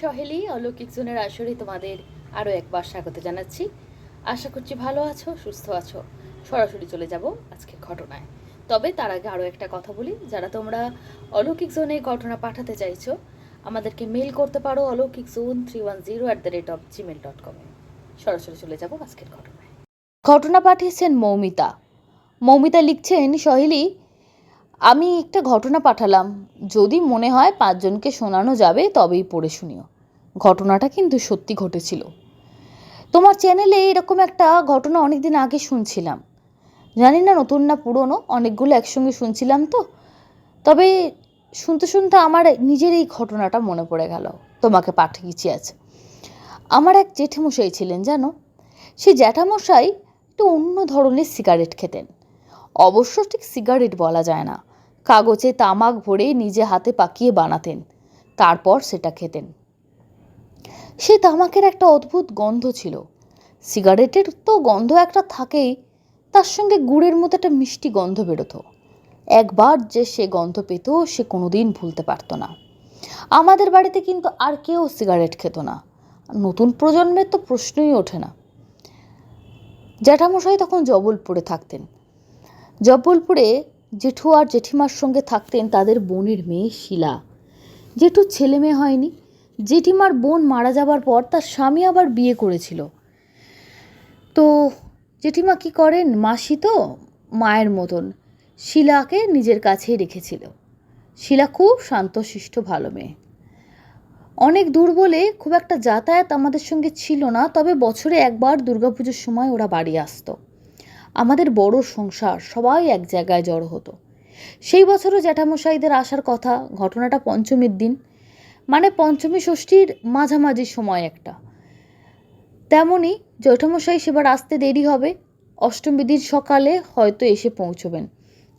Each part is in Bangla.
সহেলি অলৌকিক জোনের আসরে তোমাদের আরও একবার স্বাগত জানাচ্ছি। আশা করছি ভালো আছো, সুস্থ আছো। সরাসরি চলে যাব আজকের ঘটনায়। তবে তার আগে আরও একটা কথা বলি, যারা তোমরা অলৌকিক জোনে ঘটনা পাঠাতে চাইছো আমাদেরকে মেল করতে পারো alokikzone310@gmail.com। সরাসরি চলে যাব আজকের ঘটনায়। ঘটনা পাঠিয়েছেন মৌমিতা। মৌমিতা লিখছেন, সহেলি আমি একটা ঘটনা পাঠালাম, যদি মনে হয় 5 জনকে শোনানো যাবে তবেই পড়ে শুনিও। ঘটনাটা কিন্তু সত্যি ঘটেছিল। তোমার চ্যানেলে এরকম একটা ঘটনা অনেকদিন আগে শুনছিলাম, জানি না নতুন না পুরনো, অনেকগুলো একসঙ্গে শুনছিলাম তো। তবে শুনতে শুনতে আমার নিজের এই ঘটনাটা মনে পড়ে গেল, তোমাকে পাঠিয়েছি আজ। আমার এক জেঠামশাই ছিলেন, জানো। সেই জ্যাঠামশাই একটু অন্য ধরনের সিগারেট খেতেন। অবশ্য ঠিক সিগারেট বলা যায় না, কাগজে তামাক ভরে নিজে হাতে পাকিয়ে বানাতেন, তারপর সেটা খেতেন। সে তামাকের একটা অদ্ভুত গন্ধ ছিল। সিগারেটের তো গন্ধ একটা থাকেই, তার সঙ্গে গুড়ের মতো একটা মিষ্টি গন্ধ বেরোতো। একবার যে সে গন্ধ পেত সে কোনোদিন ভুলতে পারত না। আমাদের বাড়িতে কিন্তু আর কেউ সিগারেট খেত না, নতুন প্রজন্মের তো প্রশ্নই ওঠে না। জ্যাঠামশাই তখন জবলপুরে থাকতেন। জব্বলপুরে জেঠু আর জেঠিমার সঙ্গে থাকতেন তাদের বোনের মেয়ে শিলা। জেঠুর ছেলে মেয়ে হয়নি। জেঠিমার বোন মারা যাবার পর তার স্বামী আবার বিয়ে করেছিল। তো জেঠিমা কি করেন, মাসি তো মায়ের মতন শিলাকে নিজের কাছেই রেখেছিল। শিলা খুব শান্তশিষ্ট ভালো মেয়ে। অনেক দূর বলে খুব একটা যাতায়াত আমাদের সঙ্গে ছিল না, তবে বছরে একবার দুর্গাপুজোর সময় ওরা বাড়ি আসতো। আমাদের বড় সংসার, সবাই এক জায়গায় জড়ো হতো। সেই বছরও জ্যাঠামশাইদের আসার কথা। ঘটনাটা পঞ্চমীর দিন, মানে পঞ্চমী ষষ্ঠীর মাঝামাঝি সময় একটা। তেমনই জ্যাঠামশাই সেবার আসতে দেরি হবে। অষ্টমী দিন সকালে হয়তো এসে পৌঁছবেন,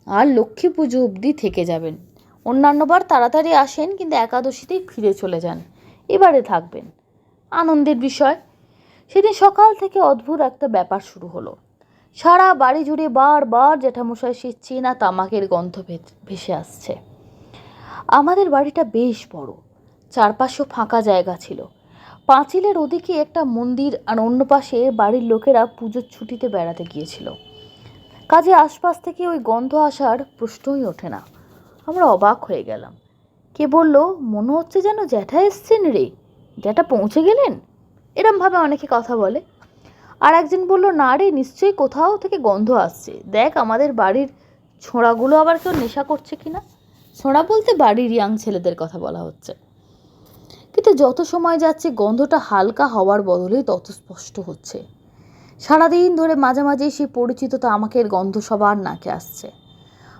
আর লক্ষ্মী পুজো অবধি থেকে যাবেন। অন্যান্যবার তাড়াতাড়ি আসেন, কিন্তু একাদশীতেই ফিরে চলে যান। এবারে থাকবেন। আনন্দের বিষয়, সেদিন সকাল থেকে অদ্ভুত একটা ব্যাপার শুরু হলো। সারা বাড়ি জুড়ে বারবার জ্যাঠামশাই সে চেনা তামাকের গন্ধ ভেসে আসছে। আমাদের বাড়িটা বেশ বড়, চারপাশেও ফাঁকা জায়গা ছিল। পাঁচিলের ওদিকে একটা মন্দির, আর অন্য পাশে বাড়ির লোকেরা পুজোর ছুটিতে বেড়াতে গিয়েছিল। কাজে আশপাশ থেকে ওই গন্ধ আসার প্রশ্নই ওঠে না। আমরা অবাক হয়ে গেলাম। কে বলল, মনে হচ্ছে যেন জ্যাঠা এসছেন রে, জ্যাঠা পৌঁছে গেলেন, এরমভাবে অনেকে কথা বলে। আর একজন বলল, না রে, নিশ্চয়ই কোথাও থেকে গন্ধ আসছে, দেখ আমাদের বাড়ির ছোঁড়াগুলো আবার কেউ নেশা করছে কিনা। ছোঁড়া বলতে বাড়ির ইয়াং ছেলেদের কথা বলা হচ্ছে। কিন্তু যত সময় যাচ্ছে গন্ধটা হালকা হওয়ার বদলে তত স্পষ্ট হচ্ছে। সারাদিন ধরে মাঝে মাঝে সেই পরিচিত তামাকের গন্ধ সবার নাকে আসছে।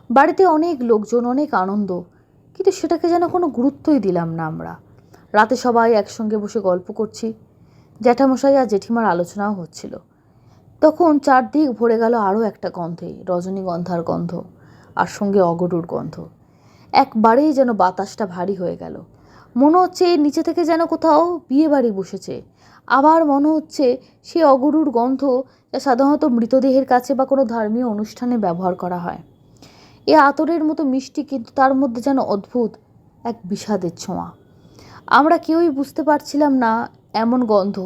বাড়িতে অনেক লোকজন, অনেক আনন্দ, কিন্তু সেটাকে যেন কোনো গুরুত্বই দিলাম না আমরা। রাতে সবাই একসঙ্গে বসে গল্প করছি, জ্যাঠামশাই আর জেঠিমার আলোচনাও হচ্ছিল। তখন চারদিক ভরে গেল আরও একটা গন্ধে, রজনীগন্ধার গন্ধ, আর সঙ্গে অগরুর গন্ধ। একবারেই যেন বাতাসটা ভারী হয়ে গেল। মনে হচ্ছে নিচে থেকে যেন কোথাও বিয়ে বাড়ি বসেছে। আবার মনে হচ্ছে সেই অগরুর গন্ধ, যা সাধারণত মৃতদেহের কাছে বা কোনো ধর্মীয় অনুষ্ঠানে ব্যবহার করা হয়। এ আতরের মতো মিষ্টি, কিন্তু তার মধ্যে যেন অদ্ভুত এক বিষাদের ছোঁয়া। আমরা কেউই বুঝতে পারছিলাম না এমন গন্ধ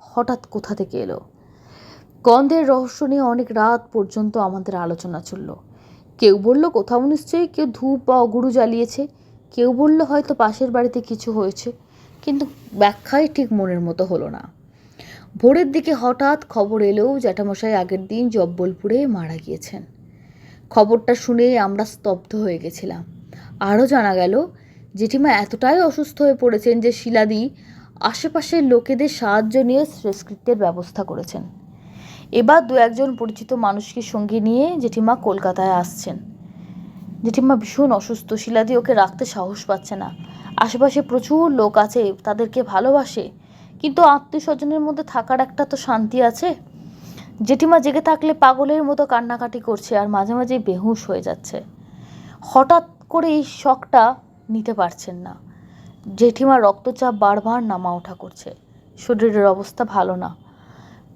হঠাৎ কোথা থেকে এলো। গন্ধের রহস্য নিয়ে অনেক রাত পর্যন্ত আমাদের আলোচনা চলল। কেউ বলল কোথাও নিশ্চয়ই কেউ ধূপ বা অগুরু জ্বালিয়েছে, কেউ বলল হয়তো পাশের বাড়িতে কিছু হয়েছে, কিন্তু ব্যাখ্যাই ঠিক মনের মতো হলো না। ভোরের দিকে হঠাৎ খবর এলো জ্যাঠামশাই আগের দিন জব্বলপুরে মারা গিয়েছেন। খবরটা শুনে আমরা স্তব্ধ হয়ে গেছিলাম। আরও জানা গেল জেঠিমা এতটাই অসুস্থ হয়ে পড়েছেন যে শিলাদি আশেপাশের লোকেদের সাহায্য নিয়ে শেষকৃত্যের ব্যবস্থা করেছেন। এবার 2-1 পরিচিত মানুষকে সঙ্গে নিয়ে জেঠিমা কলকাতায় আসছেন। জেঠিমা ভীষণ অসুস্থ, শিলাদি ওকে রাখতে সাহস পাচ্ছে না। আশেপাশে প্রচুর লোক আছে, তাদেরকে ভালোবাসে, কিন্তু আত্মীয় স্বজনের মধ্যে থাকার একটা তো শান্তি আছে। জেঠিমা জেগে থাকলে পাগলের মতো কান্নাকাটি করছে, আর মাঝে মাঝে বেহুশ হয়ে যাচ্ছে। হঠাৎ করে এই শকটা নিতে পারছেন না। জেঠিমার রক্তচাপ বারবার নামা ওঠা করছে, শরীরের অবস্থা ভালো না।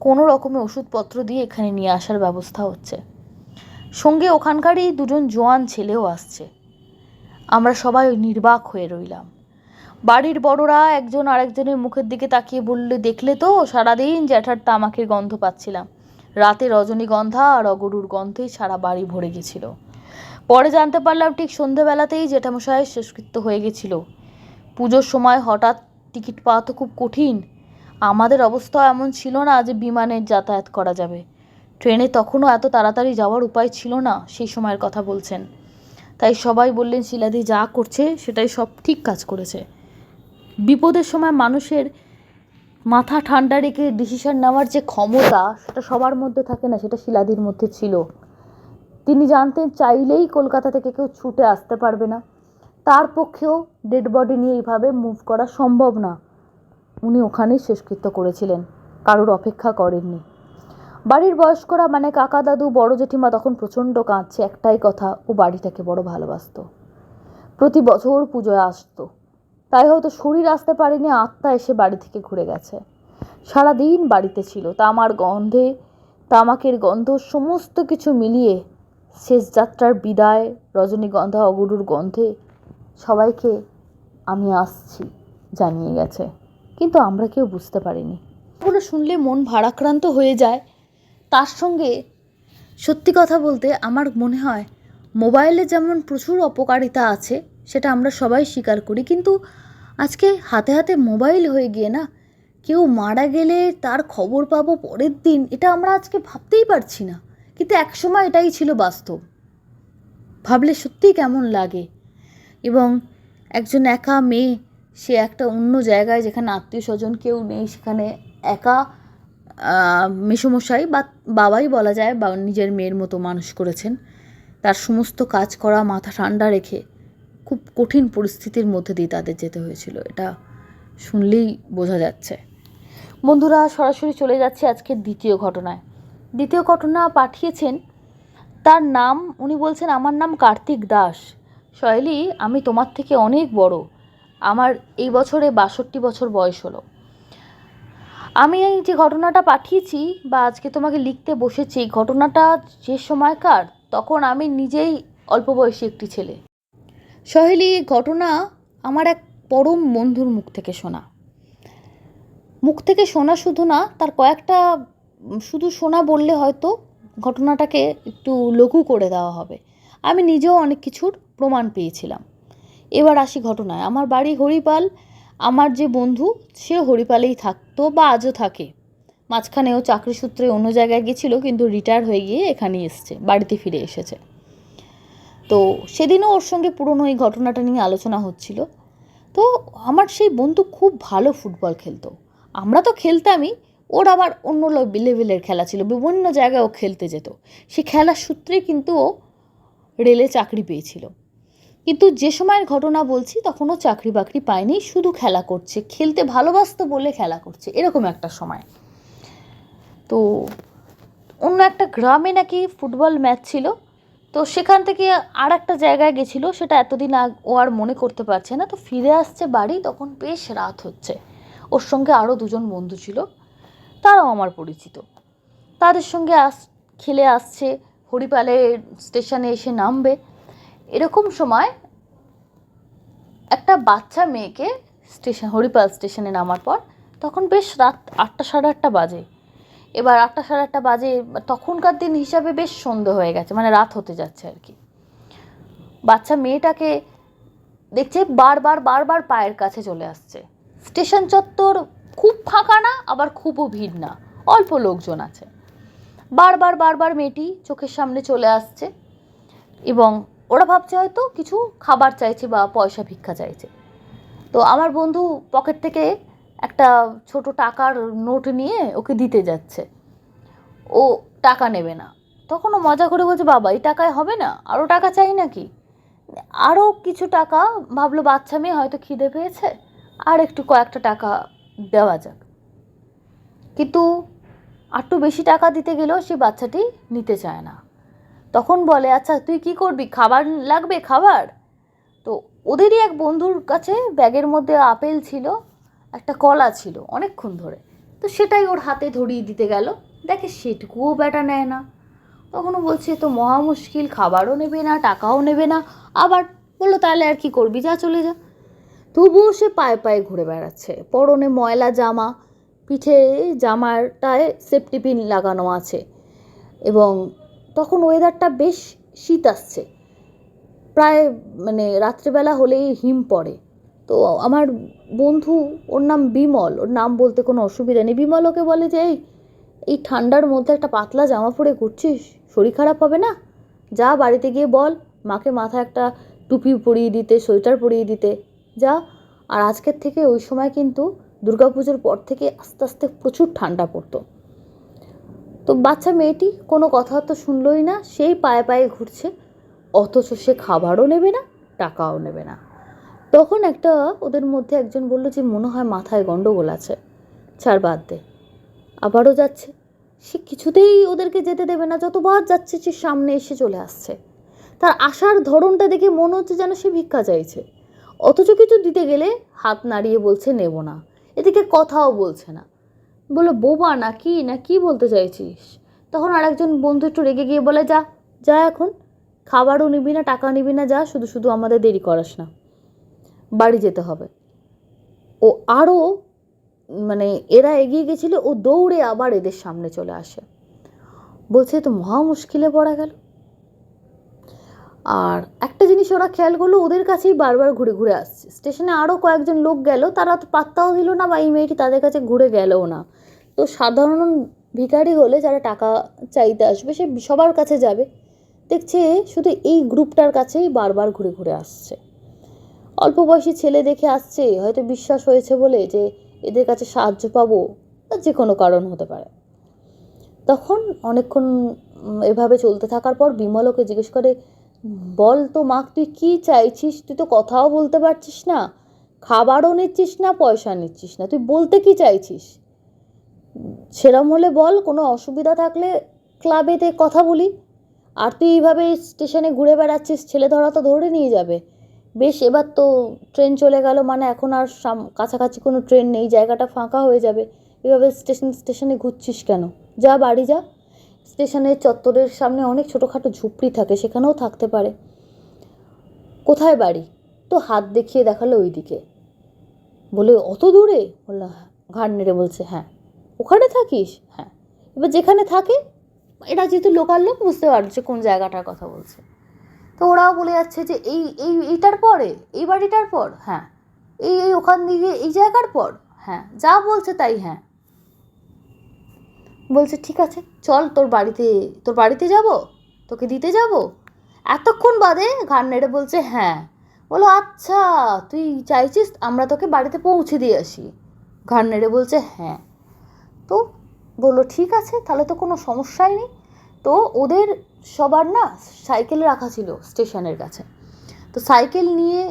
কোনো রকমে ওষুধপত্র দিয়ে এখানে নিয়ে আসার ব্যবস্থা হচ্ছে। সঙ্গে ওখানকারই 2 জোয়ান ছেলেও আসছে। আমরা সবাই নির্বাক হয়ে রইলাম। বাড়ির বড়রা একজন আরেকজনের মুখের দিকে তাকিয়ে বললে, দেখলে তো, সারাদিন জ্যাঠার তামাকের গন্ধ পাচ্ছিলাম। রাতে রজনীগন্ধা আর অগরুর গন্ধে সারা বাড়ি ভরে গেছিল। পরে জানতে পারলাম ঠিক সন্ধেবেলাতেই জ্যাঠামশাইয়ের শেষকৃত্য হয়ে গেছিল। পুজোর সময় হঠাৎ টিকিট পাওয়া তো খুব কঠিন। আমাদের অবস্থা এমন ছিল না যে বিমানের যাতায়াত করা যাবে। ট্রেনে তখনও এত তাড়াতাড়ি যাওয়ার উপায় ছিল না, সেই সময়ের কথা বলছেন। তাই সবাই বললেন শিলাদি যা করছে সেটাই সব ঠিক কাজ করেছে। বিপদের সময় মানুষের মাথা ঠান্ডা রেখে ডিসিশন নেওয়ার যে ক্ষমতা, সেটা সবার মধ্যে থাকে না, সেটা শিলাদির মধ্যে ছিল। তিনি জানতেন চাইলেই কলকাতা থেকে কেউ ছুটে আসতে পারবে না, তার পক্ষেও ডেড বডি নিয়ে এইভাবে মুভ করা সম্ভব না। উনি ওখানেই শেষকৃত্য করেছিলেন, কারোর অপেক্ষা করেননি। বাড়ির বয়স্করা মানে কাকা দাদু বড় জেঠিমা তখন প্রচণ্ড কাঁদছে। একটাই কথা, ও বাড়িটাকে বড় ভালোবাসত, প্রতি বছর পুজোয় আসতো। তাই হয়তো শরীর আসতে পারেনি, আত্মা এসে বাড়ি থেকে ঘুরে গেছে। সারাদিন বাড়িতে ছিল, তামার গন্ধে, তামাকের গন্ধ, সমস্ত কিছু মিলিয়ে শেষ যাত্রার বিদায়, রজনীগন্ধা অগুরুর গন্ধে সবাইকে আমি আসছি জানিয়ে গেছে। কিন্তু আমরা কেউ বুঝতে পারিনি। এগুলো শুনলে মন ভারাক্রান্ত হয়ে যায়। তার সঙ্গে সত্যি কথা বলতে আমার মনে হয় মোবাইলে যেমন প্রচুর অপকারিতা আছে, সেটা আমরা সবাই স্বীকার করি, কিন্তু আজকে হাতে হাতে মোবাইল হয়ে গিয়ে না, কেউ মারা গেলে তার খবর পাবো পরের দিন, এটা আমরা আজকে ভাবতেই পারছি না। কিন্তু একসময় এটাই ছিল বাস্তব। ভাবলে সত্যিই কেমন লাগে। এবং একজন একা মেয়ে, সে একটা অন্য জায়গায় যেখানে আত্মীয় স্বজন কেউ নেই, সেখানে একা মেসোমশাই বা বাবাই বলা যায়, বা নিজের মেয়ের মতো মানুষ করেছেন, তার সমস্ত কাজ করা মাথা ঠান্ডা রেখে খুব কঠিন পরিস্থিতির মধ্যে দিয়ে তাদের যেতে হয়েছিল। এটা শুনলেই বোঝা যাচ্ছে। বন্ধুরা, সরাসরি চলে যাচ্ছে আজকের দ্বিতীয় ঘটনায়। দ্বিতীয় ঘটনা পাঠিয়েছেন, তার নাম, উনি বলছেন, আমার নাম কার্তিক দাস। শৈলী, আমি তোমার থেকে অনেক বড়। আমার এই বছরে ৬২ বছর বয়স হলো। আমি এই যে ঘটনাটা পাঠিয়েছি বা আজকে তোমাকে লিখতে বসেছি, এই ঘটনাটা যে সময়কার, তখন আমি নিজেই অল্প বয়সী একটি ছেলে। শৈলী, ঘটনা আমার এক পরম বন্ধুর মুখ থেকে শোনা। মুখ থেকে শোনা শুধু না, তার কয়েকটা, শুধু শোনা বললে হয়তো ঘটনাটাকে একটু লঘু করে দেওয়া হবে। আমি নিজেও অনেক কিছুর প্রমাণ পেয়েছিলাম। এবার আসি ঘটনায়। আমার বাড়ি হরিপাল। আমার যে বন্ধু, সে হরিপালেই থাকতো বা আজও থাকে। মাঝখানেও চাকরি সূত্রে অন্য জায়গায় গেছিলো, কিন্তু রিটায়ার হয়ে গিয়ে এখানেই এসছে, বাড়িতে ফিরে এসেছে। তো সেদিনও ওর সঙ্গে পুরনো এই ঘটনাটা নিয়ে আলোচনা হচ্ছিল। তো আমার সেই বন্ধু খুব ভালো ফুটবল খেলতো। আমরা তো খেলতামই, ওর আবার অন্য লেভেলের খেলা ছিল, বিভিন্ন জায়গায় ও খেলতে যেত। সে খেলার সূত্রে কিন্তু ও রেলে চাকরি পেয়েছিল। কিন্তু যে সময়ের ঘটনা বলছি, তখন ও চাকরি বাকরি পায়নি, শুধু খেলা করছে, খেলতে ভালোবাসতো বলে খেলা করছে, এরকম একটা সময়। তো অন্য একটা গ্রামে নাকি ফুটবল ম্যাচ ছিল, তো সেখান থেকে আর একটা জায়গায় গেছিলো, সেটা এতদিন ও আর মনে করতে পারছে না। তো ফিরে আসছে বাড়ি, তখন বেশ রাত হচ্ছে। ওর সঙ্গে আরও দুজন বন্ধু ছিল, তারাও আমার পরিচিত। তাদের সঙ্গে খেলে আসছে, হরিপালে স্টেশনে এসে নামবে। এরকম সময় একটা বাচ্চা মেয়েকে হরিপাল স্টেশনে নামার পর, তখন বেশ রাত ৮টা সাড়ে ৮টা বাজে। এবার ৮টা সাড়ে ৮টা বাজে, তখনকার দিন হিসাবে বেশ সন্ধে হয়ে গেছে, মানে রাত হতে যাচ্ছে আর কি। বাচ্চা মেয়েটাকে দেখছে বারবার পায়ের কাছে চলে আসছে। স্টেশন চত্বর খুব ফাঁকা না, আবার খুবও ভিড় না, অল্প লোকজন আছে। বারবার মেয়েটি চোখের সামনে চলে আসছে, এবং ওরা ভাবছে হয়তো কিছু খাবার চাইছে বা পয়সা ভিক্ষা চাইছে। তো আমার বন্ধু পকেট থেকে একটা ছোট টাকার নোট নিয়ে ওকে দিতে যাচ্ছে। ও টাকা নেবে না। তখন ও মজা করে বলছে, বাবা এই টাকায় হবে না, আরও টাকা চাই নাকি? আরও কিছু টাকা, ভাবলো বাচ্চা মেয়ে হয়তো খিদে পেয়েছে, আর একটু কয়েকটা টাকা দেওয়া যাক। কিন্তু একটু বেশি টাকা দিতে গেলেও সে বাচ্চাটি নিতে চায় না। তখন বলে, আচ্ছা তুই কি করবি, খাবার লাগবে খাবার? তো ওদেরই এক বন্ধুর কাছে ব্যাগের মধ্যে আপেল ছিল, একটা কলা ছিল অনেকক্ষণ ধরে, তো সেটাই ওর হাতে ধরিয়ে দিতে গেল। দেখে সেটুকুও ব্যাটা নেয় না। তখনও বলছে তো মহা মুশকিল, খাবারও নেবে না, টাকাও নেবে না। আবার বললো, তাহলে আর কি করবি, যা চলে যা। তবুও সে পায়ে পায়ে ঘুরে বেড়াচ্ছে, পরনে ময়লা জামা, পিঠে জামাটায় সেফটি পিন লাগানো আছে, এবং তখন ওয়েদারটা বেশ শীত আসছে, প্রায় রাত্রিবেলা হলেই হিম পড়ে। তো আমার বন্ধু, ওর নাম বিমল, ওর নাম বলতে কোনো অসুবিধা নেই, বিমল ওকে বলে যে এই ঠান্ডার মধ্যে একটা পাতলা জামা পরে ঘুরছিস, শরীর খারাপ হবে না? যা বাড়িতে গিয়ে বল মাকে মাথায় একটা টুপি পরিয়ে দিতে, সোয়েটার পরিয়ে দিতে, যা। আর আজকের থেকে ওই সময় কিন্তু দুর্গাপুজোর পর থেকে আস্তে আস্তে প্রচুর ঠান্ডা পড়তো। তো বাচ্চা মেয়েটি কোনো কথা তো শুনলই না, সেই পায়ে পায়ে ঘুরছে, অথচ সে খাবারও নেবে না, টাকাও নেবে না। তখন ওদের মধ্যে একজন বলল যে মনে হয় মাথায় গন্ডগোল আছে, ছাড় বাদ দে। আবারও যাচ্ছে, সে কিছুতেই ওদেরকে যেতে দেবে না, যতবার যাচ্ছে সে সামনে এসে চলে আসছে। তার আসার ধরনটা দেখে মনে হচ্ছে যেন সে ভিক্ষা চাইছে, অথচ কিছু দিতে গেলে হাত নাড়িয়ে বলছে নেব না, এদিকে কথাও বলছে না। বললো বোবা না কি বলতে চাইছিস? তখন আরেকজন বন্ধু একটু রেগে গিয়ে বলে যা যা, এখন খাবারও নিবি না, টাকা নিবি না, যা, শুধু শুধু আমাদের দেরি করাস না, বাড়ি যেতে হবে। ও আরও এরা এগিয়ে গেছিল, ও দৌড়ে আবার এদের সামনে চলে আসে, বলছে তো মহা মুশকিলে পড়া গেল। আর একটা জিনিস ওরা খেয়াল করলো, ওদের কাছেই বারবার ঘুরে ঘুরে আসছে। স্টেশনে আরও কয়েকজন লোক গেল, তারা তো পাত্তাও দিল না, বা এই মেয়েটি তাদের কাছে ঘুরে গেলও না। তো সাধারণ ভিখারি হলে যারা টাকা চাইতে আসবে সে সবার কাছে যাবে, দেখছে শুধু এই গ্রুপটার কাছেই বারবার ঘুরে ঘুরে আসছে। অল্প বয়সী ছেলে দেখে আসছে, হয়তো বিশ্বাস হয়েছে বলে যে এদের কাছে সাহায্য পাবো, যে কোনো কারণ হতে পারে। তখন অনেকক্ষণ এভাবে চলতে থাকার পর বিমল ওকে জিজ্ঞেস করে, বল তো মা, তুই কী চাইছিস? তুই তো কথাও বলতে পারছিস না, খাবারও নিচ্ছিস না, পয়সা নিচ্ছিস না, তুই বলতে কি চাইছিস? সেরম হলে বল, কোনো অসুবিধা থাকলে ক্লাবেতে কথা বলি। আর তুই এইভাবে স্টেশনে ঘুরে বেড়াচ্ছিস, ছেলে ধরা তো ধরে নিয়ে যাবে। বেশ, এবার তো ট্রেন চলে গেল, আর আর কাছাকাছি কোনো ট্রেন নেই, জায়গাটা ফাঁকা হয়ে যাবে, এভাবে স্টেশনে ঘুরছিস কেন? যা বাড়ি যা। স্টেশনের চত্বরের সামনে অনেক ছোটোখাটো ঝুপড়ি থাকে, সেখানেও থাকতে পারে। কোথায় বাড়ি? তো হাত দেখিয়ে দেখালো ওই দিকে, বলে অত দূরে? বললো হ্যাঁ। ঘাড় নেড়ে বলছে হ্যাঁ। ওখানে থাকিস? হ্যাঁ। এবার যেখানে থাকে, এটা যেহেতু লোকাল লোক, বুঝতে পারছে কোন জায়গাটার কথা বলছে। তো ওরাও বলে যাচ্ছে যে এইটার পরে, এই বাড়িটার পর, হ্যাঁ। এই ওখান দিকে এই জায়গার পর, হ্যাঁ। যা বলছে তাই হ্যাঁ। বলছে ঠিক আছে চল, তোর বাড়িতে যাব, তোকে দিতে যাব। এতক্ষণ বাদে ঘাড় নেড়ে বলছে হ্যাঁ। বলো আচ্ছা, তুই চাইছিস আমরা তোকে বাড়িতে পৌঁছে দিয়ে আসি? ঘাড় নেড়ে বলছে হ্যাঁ। তো বললো ঠিক আছে, তাহলে তো কোনো সমস্যাই নেই। তো ওদের সবার না সাইকেল রাখা ছিল স্টেশনের কাছে, তো সাইকেল নিয়ে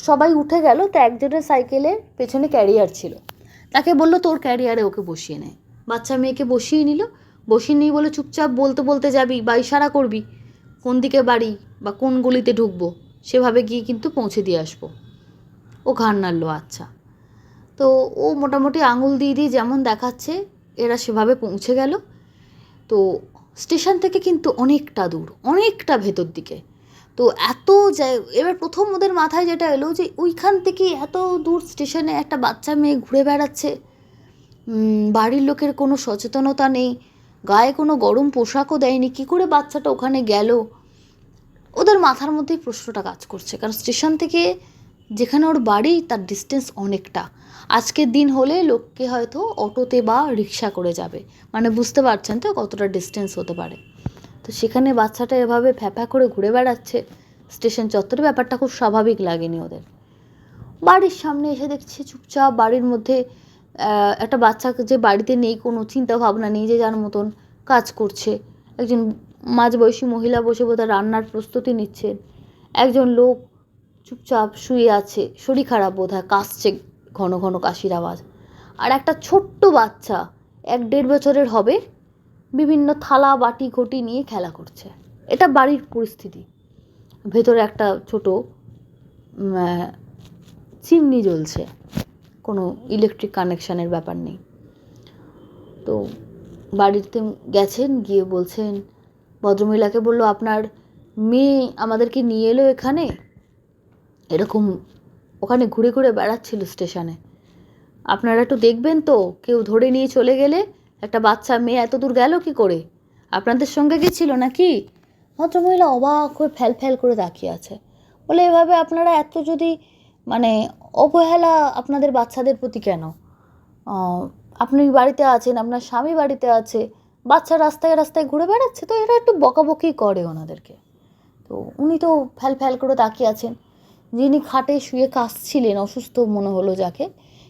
সবাই উঠে গেল। তো একজনের সাইকেলের পেছনে ক্যারিয়ার ছিল, তাকে বললো তোর ক্যারিয়ারে ওকে বসিয়ে নেয়। বাচ্চা মেয়েকে বসিয়ে নিল, বসিয়ে নিয়ে বলে চুপচাপ বলতে বলতে যাবি বা ইশারা করবি কোন দিকে বাড়ি বা কোন গলিতে ঢুকবো, সেভাবে গিয়ে কিন্তু পৌঁছে দিয়ে আসবো। ও ঘাড় নাড়লো আচ্ছা। তো ও মোটামুটি আঙুল দিয়ে দিয়ে যেমন দেখাচ্ছে, এরা সেভাবে পৌঁছে গেল। তো স্টেশন থেকে কিন্তু অনেকটা দূর, অনেকটা ভেতর দিকে। তো এবার প্রথম ওদের মাথায় যেটা এলো যে ওইখান থেকে এত দূর স্টেশনে একটা বাচ্চা মেয়ে ঘুরে বেড়াচ্ছে, বাড়ির লোকের কোনো সচেতনতা নেই, গায়ে কোনো গরম পোশাকও দেয়নি, কী করে বাচ্চাটা ওখানে গেল? ওদের মাথার মধ্যেই প্রশ্নটা কাজ করছে, কারণ স্টেশন থেকে যেখানে ওর বাড়ি তার ডিস্টেন্স অনেকটা। আজকের দিন হলে লোককে হয়তো অটোতে বা রিক্সা করে যাবে, বুঝতে পারছেন তো কতটা ডিস্টেন্স হতে পারে। তো সেখানে বাচ্চাটা এভাবে ফ্যাফা করে ঘুরে বেড়াচ্ছে স্টেশন চত্বরে, ব্যাপারটা খুব স্বাভাবিক লাগেনি ওদের। বাড়ির সামনে এসে দেখছে চুপচাপ বাড়ির মধ্যে একটা বাচ্চা, যে বাড়িতে নেই, কোনো চিন্তা ভাবনা নেই, যে যার মতন কাজ করছে। একজন মাঝবয়সী মহিলা বসে বোধহয় রান্নার প্রস্তুতি নিচ্ছেন। একজন লোক চুপচাপ শুয়ে আছে, শরীর খারাপ বোধহয়, কাশছে, ঘন ঘন কাশির আওয়াজ। আর একটা ছোট্ট বাচ্চা 1-1.5 বছরের হবে, বিভিন্ন থালা বাটি ঘটি নিয়ে খেলা করছে। এটা বাড়ির পরিস্থিতি। ভেতরে একটা ছোট চিমনি জ্বলছে, কোনো ইলেকট্রিক কানেকশানের ব্যাপার নেই। তো বাড়িতে গেছেন, গিয়ে বলছেন, ভদ্রমহিলাকে বলল আপনার মেয়ে আমাদেরকে নিয়ে এলো এখানে, এরকম ওখানে ঘুরে ঘুরে বেড়াচ্ছিল স্টেশনে। আপনারা একটু দেখবেন তো, কেউ ধরে নিয়ে চলে গেলে। একটা বাচ্চা মেয়ে এত দূর গেল কি করে? আপনাদের সঙ্গে গেছিল নাকি? ভদ্রমহিলা অবাক হয়ে ফ্যাল ফ্যাল করে তাকিয়ে আছে। বলে, এভাবে আপনারা এত যদি মানে অবহেলা আপনাদের বাচ্চাদের প্রতি কেন? আপনি বাড়িতে আছেন, আপনার স্বামী বাড়িতে আছে, বাচ্চা রাস্তায় রাস্তায় ঘুরে বেড়াচ্ছে, তো এরা একটু বকাবকি করে ওনাদেরকে। তো উনি তো ফ্যাল ফ্যাল করে তাকিয়ে আছেন। যিনি খাটে শুয়ে কাশছিলেন, অসুস্থ মনে হলো যাকে,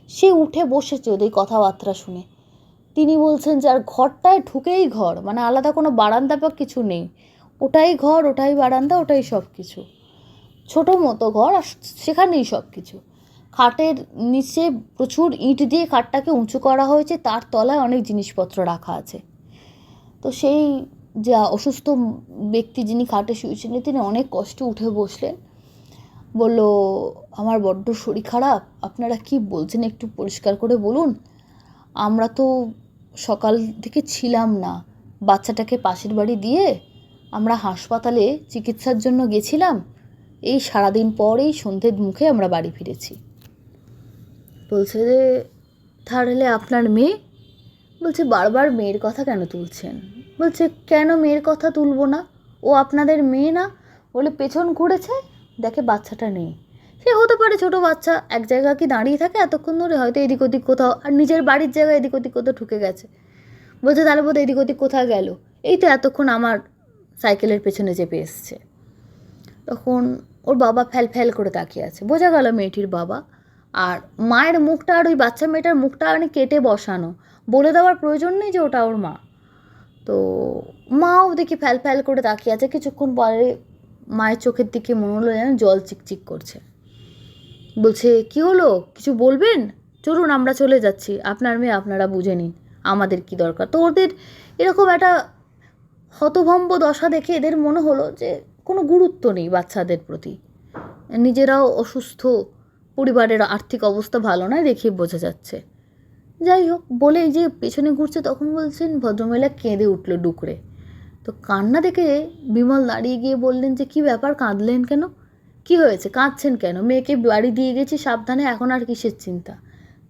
সে উঠে বসেছে ওদের কথাবার্তা শুনে। তিনি বলছেন যে আর ঘরটায় ঢুকেই ঘর, মানে আলাদা কোনো বারান্দা বা কিছু নেই, ওটাই ঘর, ওটাই বারান্দা, ওটাই সব কিছু, ছোটো মতো ঘর, আর সেখানেই সব কিছু। খাটের নিচে প্রচুর ইট দিয়ে খাটটাকে উঁচু করা হয়েছে, তার তলায় অনেক জিনিসপত্র রাখা আছে। তো সেই যা অসুস্থ ব্যক্তি যিনি খাটে শুয়েছিলেন, তিনি অনেক কষ্টে উঠে বসলেন। বলল, আমার বড্ড শরীর খারাপ, আপনারা কি বলছেন একটু পরিষ্কার করে বলুন। আমরা তো সকাল থেকে ছিলাম না, বাচ্চাটাকে পাশের বাড়ি দিয়ে আমরা হাসপাতালে চিকিৎসার জন্য গেছিলাম, এই সারাদিন পরেই সন্ধ্যের মুখে আমরা বাড়ি ফিরেছি। বলছে যে, তাহলে আপনার মেয়ে? বলছে, বারবার মেয়ের কথা কেন তুলছেন? বলছে, কেন মেয়ের কথা তুলবো না, ও আপনাদের মেয়ে না? বলে, পেছন ঘুরেছে, দেখে বাচ্চাটা নেই। সে হতে পারে ছোটো বাচ্চা, এক জায়গায় কি দাঁড়িয়ে থাকে এতক্ষণ ধরে, হয়তো এদিক ওদিক কোথাও, আর নিজের বাড়ির জায়গায় এদিক ওদিক কোথাও ঢুকে গেছে। বলছে, তাহলে বোধহয় এদিক ওদিক কোথায় গেল, এই তো এতক্ষণ আমার সাইকেলের পেছনে চেপে এসছে। তখন ওর বাবা ফ্যাল ফ্যাল করে তাকিয়ে আছে, বোঝা গেল মেয়েটির বাবা। আর মায়ের মুখটা আর ওই বাচ্চা মেয়েটার মুখটা মানে কেটে বসানো, বলে দেওয়ার প্রয়োজন নেই যে ওটা ওর মা। তো মাও দেখি ফ্যাল ফ্যাল করে তাকিয়ে আছে। কিছুক্ষণ পরে মায়ের চোখের দিকে মনে হলো যেন জল চিকচিক করছে। বলছে, কি হলো, কিছু বলবেন? চলুন আমরা চলে যাচ্ছি, আপনার মেয়ে আপনারা বুঝে নিন, আমাদের কি দরকার। তো ওদের এরকম একটা হতভম্ব দশা দেখে এদের মনে হলো যে কোনো গুরুত্ব নেই বাচ্চাদের প্রতি, নিজেরাও অসুস্থ, পরিবারের আর্থিক অবস্থা ভালো নয় দেখে বোঝা যাচ্ছে। যাই হোক, বলে এই যে পেছনে ঘুরছে, তখন বলছেন ভদ্রমহিলা কেঁদে উঠল ডুকরে। তো কান্না দেখে বিমল দাঁড়িয়ে গিয়ে বললেন যে, কী ব্যাপার, কাঁদলেন কেন, কি হয়েছে, কাঁদছেন কেন? মেয়েকে বাড়ি দিয়ে গেছি সাবধানে, এখন আর কিসের চিন্তা?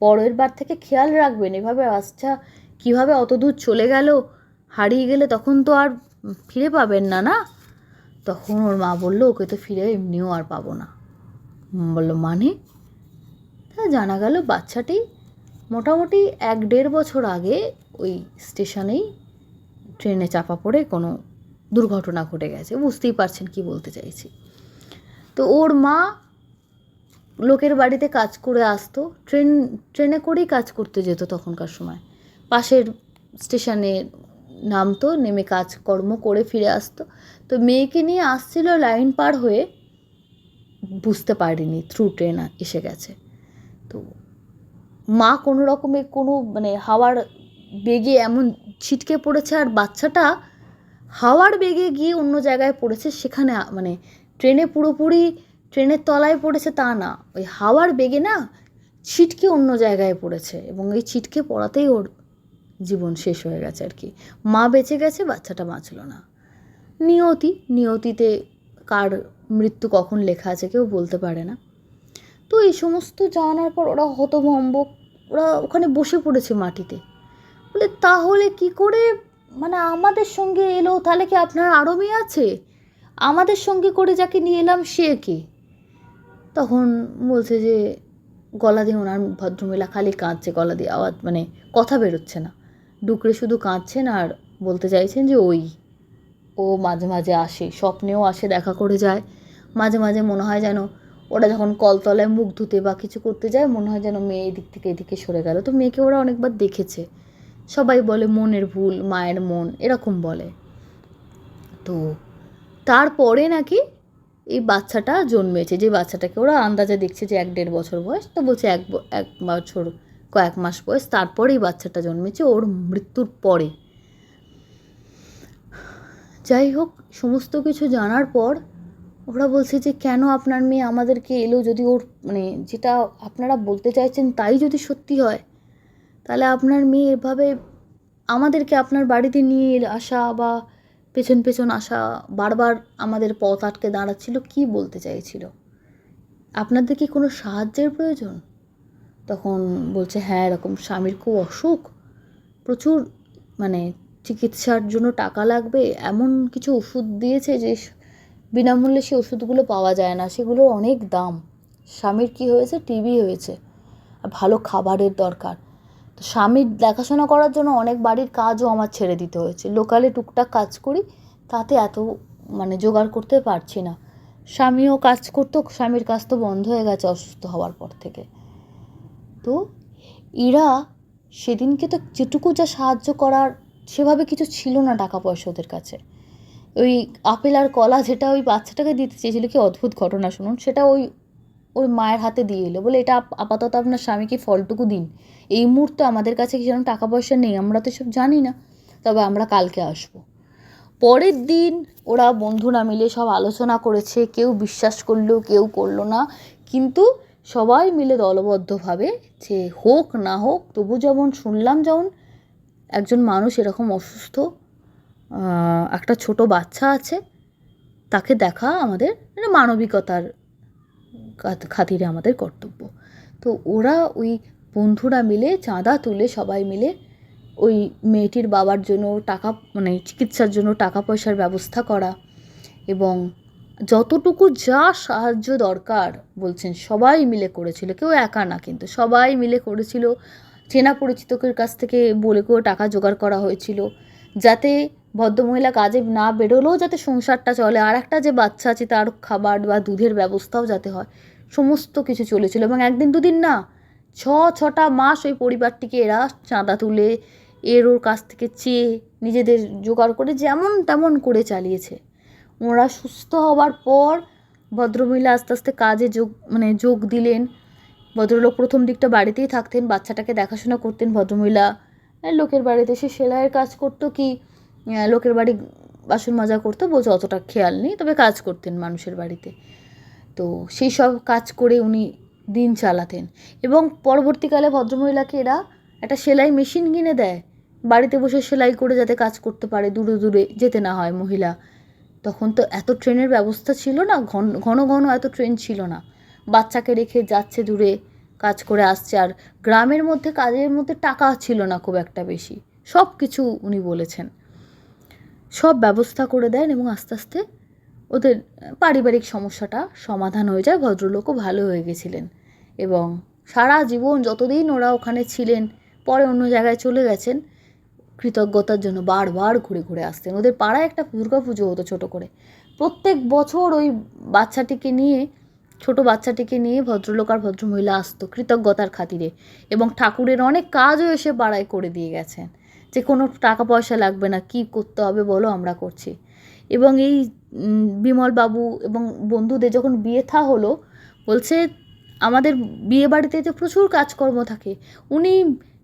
পরের বার থেকে খেয়াল রাখবেন, এভাবে আচ্ছা কীভাবে অত দূর চলে গেল, হারিয়ে গেলে তখন তো আর ফিরে পাবেন না, না? তখন ওর মা বলল, ওকে তো ফিরে এমনিও আর পাবো না। বলল, মানে? তা জানা গেল বাচ্চাটি মোটামুটি 1-1.5 বছর আগে ওই স্টেশনেই ট্রেনে চাপা পড়ে কোনো দুর্ঘটনা ঘটে গেছে। বুঝতেই পারছেন কি বলতে চাইছি। তো ওর মা লোকের বাড়িতে কাজ করে আসতো, ট্রেনে করেই কাজ করতে যেত তখনকার সময়। পাশের স্টেশনে নামতো, নেমে কাজকর্ম করে ফিরে আসতো। তো মেয়েকে নিয়ে আসছিল, লাইন পার হয়ে বুঝতে পারিনি থ্রু ট্রেন এসে গেছে। তো মা কোনো রকমে কোনো মানে হাওয়ার বেগে এমন ছিটকে পড়েছে, আর বাচ্চাটা হাওয়ার বেগে গিয়ে অন্য জায়গায় পড়েছে। সেখানে মানে ট্রেনে পুরোপুরি ট্রেনের তলায় পড়েছে তা না, ওই হাওয়ার বেগে না ছিটকে অন্য জায়গায় পড়েছে, এবং এই ছিটকে পড়াতেই ওর জীবন শেষ হয়ে গেছে আর কি। মা বেঁচে গেছে, বাচ্চাটা বাঁচল না। নিয়তিতে কার মৃত্যু কখন লেখা আছে কেউ বলতে পারে না। তো এই সমস্ত জানার পর ওরা হতভম্ব, ওরা ওখানে বসে পড়েছে মাটিতে। বলে, তাহলে কি করে মানে আমাদের সঙ্গে এলো? তাহলে কি আপনার আরও মেয়ে আছে? আমাদের সঙ্গে করে যাকে নিয়ে এলাম সে কে? তখন বলছে যে, গলা দিয়ে ওনার ভদ্রমহিলা খালি কাঁদছে, গলা দিয়ে আওয়াজ মানে কথা বেরোচ্ছে না, ডুকরে শুধু কাঁদছেন আর বলতে চাইছেন যে ও মাঝে মাঝে আসে, স্বপ্নেও আসে, দেখা করে যায়। মাঝে মাঝে মনে হয় যেন ওরা যখন কলতলায় মুখ ধুতে বা কিছু করতে যায়, মনে হয় যেন মেয়ে এদিক থেকে এদিকে সরে গেল। তো মেয়েকে ওরা অনেকবার দেখেছে, সবাই বলে মনের ভুল, মায়ের মন, এরকম বলে। তো তারপরে নাকি এই বাচ্চাটা জন্মেছে, যে বাচ্চাটাকে ওরা আন্দাজে দেখছে যে 1-1.5 বছর বয়স, তো বলছে 1 বছর কয়েক মাস বয়স, তারপরেই বাচ্চাটা জন্মেছে ওর মৃত্যুর পরে। যাই হোক, সমস্ত কিছু জানার পর ওরা বলছে যে, কেন আপনার মেয়ে আমাদেরকে এলো, যদি ওর মানে যেটা আপনারা বলতে চাইছেন তাই যদি সত্যি হয়, তাহলে আপনার মেয়ে এভাবে আমাদেরকে আপনার বাড়িতে নিয়ে আসা বা পেছন পেছন আসা, বারবার আমাদের পথ আটকে দাঁড়াচ্ছিল, কি বলতে চাইছিল? আপনাদের কি কোনো সাহায্যের প্রয়োজন? তখন বলছে, হ্যাঁ, এরকম স্বামীর খুব অসুখ, প্রচুর মানে চিকিৎসার জন্য টাকা লাগবে, এমন কিছু ওষুধ দিয়েছে যে বিনামূল্যে সে ওষুধগুলো পাওয়া যায় না, সেগুলোর অনেক দাম। স্বামীর কি হয়েছে, টিবি হয়েছে, আর ভালো খাবারের দরকার। তো স্বামীর দেখাশোনা করার জন্য অনেক বাড়ির কাজও আমার ছেড়ে দিতে হয়েছে, লোকালে টুকটাক কাজ করি, তাতে এত জোগাড় করতে পারছি না। স্বামীও কাজ করতো, স্বামীর কাজ তো বন্ধ হয়ে গেছে অসুস্থ হওয়ার পর থেকে। তো এরা সেদিনকে তো যেটুকু যা সাহায্য করার সেভাবে কিছু ছিল না টাকা পয়সা ওদের কাছে। ওই আপেল আর কলা যেটা ওই বাচ্চাটাকে দিতে চেয়েছিল, কি অদ্ভুত ঘটনা শুনুন, সেটা ওই মায়ের হাতে দিয়ে এলো, বলে এটা আপাতত আপনার স্বামীকে ফলটুকু দিন, এই মুহূর্তে আমাদের কাছে কি যেন টাকা পয়সা নেই, আমরা তো সব জানি না, তবে আমরা কালকে আসবো। পরের দিন ওরা বন্ধুরা মিলে সব আলোচনা করেছে, কেউ বিশ্বাস করলো কেউ করলো না, কিন্তু সবাই মিলে দলবদ্ধভাবে যে হোক না হোক, তবু যেমন শুনলাম, যেমন একজন মানুষ এরকম অসুস্থ, একটা ছোট বাচ্চা আছে, তাকে দেখা আমাদের মানবিকতার খাতিরে আমাদের কর্তব্য। তো ওরা ওই বন্ধুরা মিলে চাঁদা তুলে সবাই মিলে ওই মেয়েটির বাবার জন্য টাকা চিকিৎসার জন্য টাকা পয়সার ব্যবস্থা করা, এবং যতটুকু যা সাহায্য দরকার বলছেন সবাই মিলে করেছিল, কেউ একা না, কিন্তু সবাই মিলে করেছিল। চেনা পরিচিতদের কাছ থেকে বলে কেউ টাকা জোগাড় করা হয়েছিল, যাতে ভদ্রমহিলা কাজে না বেরোলেও যাতে সংসারটা চলে, আর একটা যে বাচ্চা আছে তার খাবার বা দুধের ব্যবস্থাও যাতে হয়, সমস্ত কিছু চলেছিল। এবং একদিন দুদিন না, 6টা মাস ওই পরিবারটিকে এরা চাঁদা তুলে ওর কাছ থেকে চেয়ে নিজেদের জোগাড় করে যেমন তেমন করে চালিয়েছে। ওরা সুস্থ হওয়ার পর ভদ্রমহিলা আস্তে আস্তে কাজে যোগ দিলেন। ভদ্রলোক প্রথম দিকটা বাড়িতেই থাকতেন, বাচ্চাটাকে দেখাশোনা করতেন। ভদ্রমহিলা লোকের বাড়িতে সে সেলাইয়ের কাজ করতো, কি লোকের বাড়ি বাসন মাজা করতো, বলছে অতটা খেয়াল নেই, তবে কাজ করতেন মানুষের বাড়িতে। তো সেই সব কাজ করে উনি দিন চালাতেন। এবং পরবর্তীকালে ভদ্রমহিলাকে এরা একটা সেলাই মেশিন কিনে দেয়, বাড়িতে বসে সেলাই করে যাতে কাজ করতে পারে, দূরে দূরে যেতে না হয় মহিলা। তখন তো এত ট্রেনের ব্যবস্থা ছিল না, ঘন ঘন এত ট্রেন ছিল না, বাচ্চাকে রেখে যাচ্ছে দূরে, কাজ করে আসছে। আর গ্রামের মধ্যে কাজের মধ্যে টাকা ছিল না খুব একটা বেশি, সব কিছু উনি বলেছেন, সব ব্যবস্থা করে দেন, এবং আস্তে আস্তে ওদের পারিবারিক সমস্যাটা সমাধান হয়ে যায়। ভদ্রলোকও ভালো হয়ে গেছিলেন, এবং সারা জীবন যতদিন ওরা ওখানে ছিলেন, পরে অন্য জায়গায় চলে গেছেন, কৃতজ্ঞতার জন্য বারবার ঘুরে ঘুরে আসতেন। ওদের পাড়ায় একটা দুর্গা পুজো হতো ছোট করে, প্রত্যেক বছর ওই ছোট বাচ্চাটিকে নিয়ে ভদ্রলোক আর ভদ্রমহিলা আসতো কৃতজ্ঞতার খাতিরে, এবং ঠাকুরের অনেক কাজও এসে পাড়ায় করে দিয়ে গেছেন, যে কোনো টাকা পয়সা লাগবে না, কি করতে হবে বলো আমরা করছি। এবং এই বিমলবাবু এবং বন্ধুদের যখন বিয়ে থা হলো, বলছে আমাদের বিয়ে বাড়িতে তো প্রচুর কাজকর্ম থাকে, উনি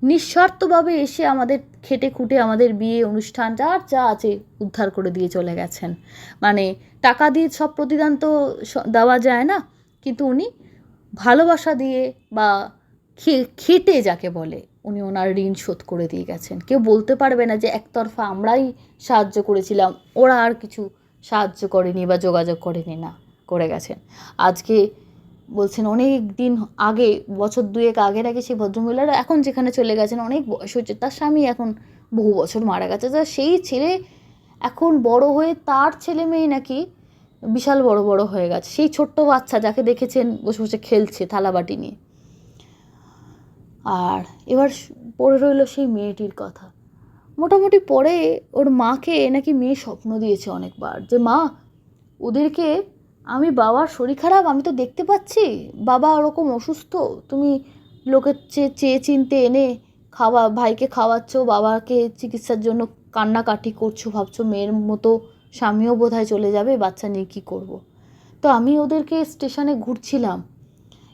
নিঃস্বার্থভাবে এসে আমাদের খেটে খুঁটে আমাদের বিয়ে অনুষ্ঠান যা আছে উদ্ধার করে দিয়ে চলে গেছেন। টাকা দিয়ে সব প্রতিদান তো দেওয়া যায় না, কিন্তু উনি ভালোবাসা দিয়ে বা খেটে যাকে বলে, উনি ওনার ঋণ শোধ করে দিয়ে গেছেন। কেউ বলতে পারবে না যে একতরফা আমরাই সাহায্য করেছিলাম, ওরা আর কিছু সাহায্য করেনি বা যোগাযোগ করেনি, না, করে গেছেন। আজকে বলছেন অনেক দিন আগে, বছর 2 আগে নাকি সেই ভদ্রমহিলারা এখন যেখানে চলে গেছেন, অনেক বয়স হয়েছে, তার স্বামী এখন বহু বছর মারা গেছে, তা সেই ছেলে এখন বড় হয়ে তার ছেলে মেয়ে নাকি বিশাল বড় বড় হয়ে গেছে। সেই ছোট্ট বাচ্চা যাকে দেখেছেন বসে বসে খেলছে থালাবাটি নিয়ে। আর এবার পড়ে রইল সেই মেয়েটির কথা। মোটামুটি পরে ওর মাকে নাকি মেয়ে স্বপ্ন দিয়েছে অনেকবার, যে মা, ওদেরকে আমি, বাবার শরীর খারাপ, আমি তো দেখতে পাচ্ছি, বাবা ওরকম অসুস্থ, তুমি লোকের চেয়ে চিনতে এনে ভাইকে খাওয়াচ্ছ, বাবাকে চিকিৎসার জন্য কান্নাকাটি করছো, ভাবছো মেয়ের মতো স্বামীও বোধহয় চলে যাবে, বাচ্চা নিয়ে কী করবো। তো আমি ওদেরকে স্টেশনে ঘুরছিলাম,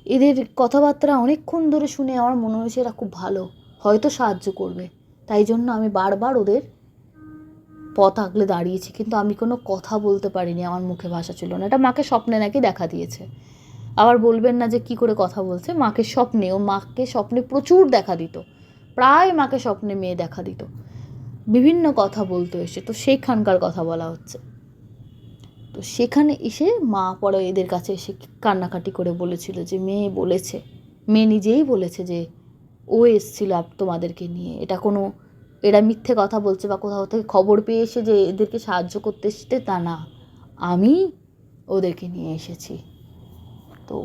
এদের কথাবার্তা অনেকক্ষণ ধরে শুনে আমার মনে হয়েছে এরা খুব ভালো, হয়তো সাহায্য করবে, তাই জন্য আমি বারবার ওদের পথ আগলে দাঁড়িয়েছি, কিন্তু আমি কোনো কথা বলতে পারিনি, আমার মুখে ভাষা ছিল না। এটা মাকে স্বপ্নে নাকি দেখা দিয়েছে। আবার বলবেন না যে কি করে কথা বলছে, মাকে স্বপ্নে প্রচুর দেখা দিত, প্রায় মাকে স্বপ্নে মেয়ে দেখা দিত, বিভিন্ন কথা বলতো এসে, তো সেইখানকার কথা বলা হচ্ছে। তো সেখানে এসে মা পরে এদের কাছে এসে কান্নাকাটি করে বলেছিল যে মেয়ে নিজেই বলেছে যে ও এসেছিল তোমাদেরকে নিয়ে, এটা কোনো এরা মিথ্যে কথা বলছে বা কোথাও থেকে খবর পেয়ে এসে যে এদেরকে সাহায্য করতে এসেছে তা না, আমি ওদেরকে নিয়ে এসেছি। তো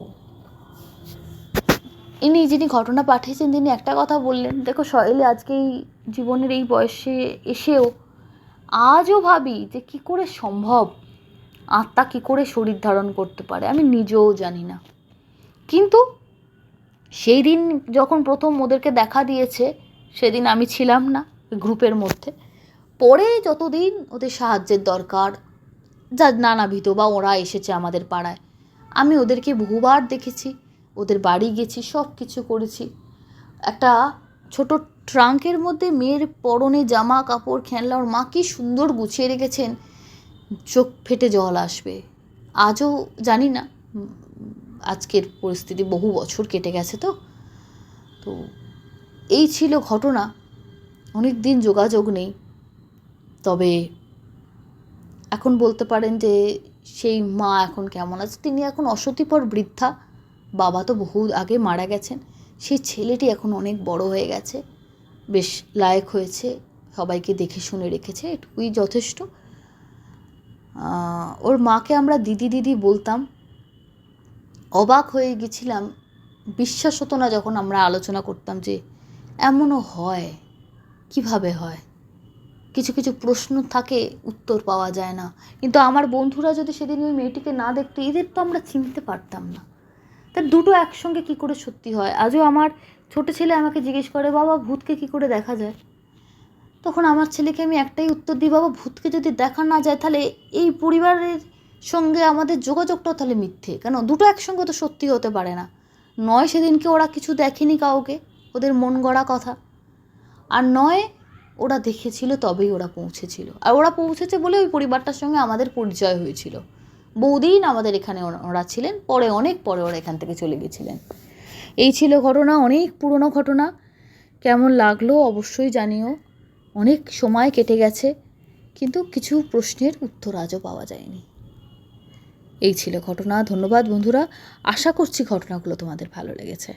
যিনি ঘটনা পাঠিয়েছেন তিনি একটা কথা বললেন, দেখো সহেলি আজকে এই জীবনের এই বয়সে এসেও আজও ভাবি যে কী করে সম্ভব, আত্মা কী করে শরীর ধারণ করতে পারে, আমি নিজেও জানি না। কিন্তু সেই দিন যখন প্রথম ওদেরকে দেখা দিয়েছে সেদিন আমি ছিলাম না গ্রুপের মধ্যে। পরে যতদিন ওদের সাহায্যের দরকার, যা নানাবিধ বা ওরা এসেছে আমাদের পাড়ায়, আমি ওদেরকে বহুবার দেখেছি, ওদের বাড়ি গেছি, সব কিছু করেছি। একটা ছোট ট্রাঙ্কের মধ্যে মেয়ের পরনে জামা কাপড় খেলনা ওর মা কী সুন্দর গুছিয়ে রেখেছেন, চোখ ফেটে জল আসবে। আজও জানি না, আজকের পরিস্থিতি বহু বছর কেটে গেছে। তো এই ছিল ঘটনা। অনেক দিন যোগাযোগ নেই, তবে এখন বলতে পারেন যে সেই মা এখন কেমন আছে। তিনি এখন অসতিপর বৃদ্ধা, বাবা তো বহু আগে মারা গেছেন। সেই ছেলেটি এখন অনেক বড় হয়ে গেছে, বেশ লায়ক হয়েছে, সবাইকে দেখে শুনে রেখেছে, এটুকুই যথেষ্ট। ওর মাকে আমরা দিদি দিদি বলতাম। অবাক হয়ে গেছিলাম, বিশ্বাস হতো না যখন আমরা আলোচনা করতাম যে এমনও হয়, কিভাবে হয়। কিছু কিছু প্রশ্ন থাকে, উত্তর পাওয়া যায় না। কিন্তু আমার বন্ধুরা যদি সেদিন ওই মেয়েটিকে না দেখতো, এদের তো আমরা চিনতে পারতাম না। তা দুটো একসঙ্গে কি করে সত্যি হয়। আজও আমার ছোট ছেলে আমাকে জিজ্ঞেস করে, বাবা ভূতকে কি করে দেখা যায়। তখন আমার ছেলেকে আমি একটাই উত্তর দিই, বাবা ভূতকে যদি দেখা না যায় তাহলে এই পরিবারের সঙ্গে আমাদের যোগাযোগটাও তাহলে মিথ্যে। কেন দুটো একসঙ্গে তো সত্যি হতে পারে না। নয় সেদিনকে ওরা কিছু দেখেনি কাউকে, ওদের মন গড়া কথা, আর নয় ওরা দেখেছিল তবেই ওরা পৌঁছেছিল। আর ওরা পৌঁছেছে বলে ওই পরিবারটার সঙ্গে আমাদের পরিচয় হয়েছিল। বহুদিন আমাদের এখানে ওরা ছিলেন, পরে অনেক পরে ওরা এখান থেকে চলে গেছিলেন। এই ছিল ঘটনা, অনেক পুরনো ঘটনা। কেমন লাগলো অবশ্যই জানিও। অনেক সময় কেটে গেছে, কিন্তু কিছু প্রশ্নের উত্তর আজও পাওয়া যায়নি। এই ছিল ঘটনা। ধন্যবাদ বন্ধুরা, আশা করছি ঘটনাগুলো তোমাদের ভালো লেগেছে।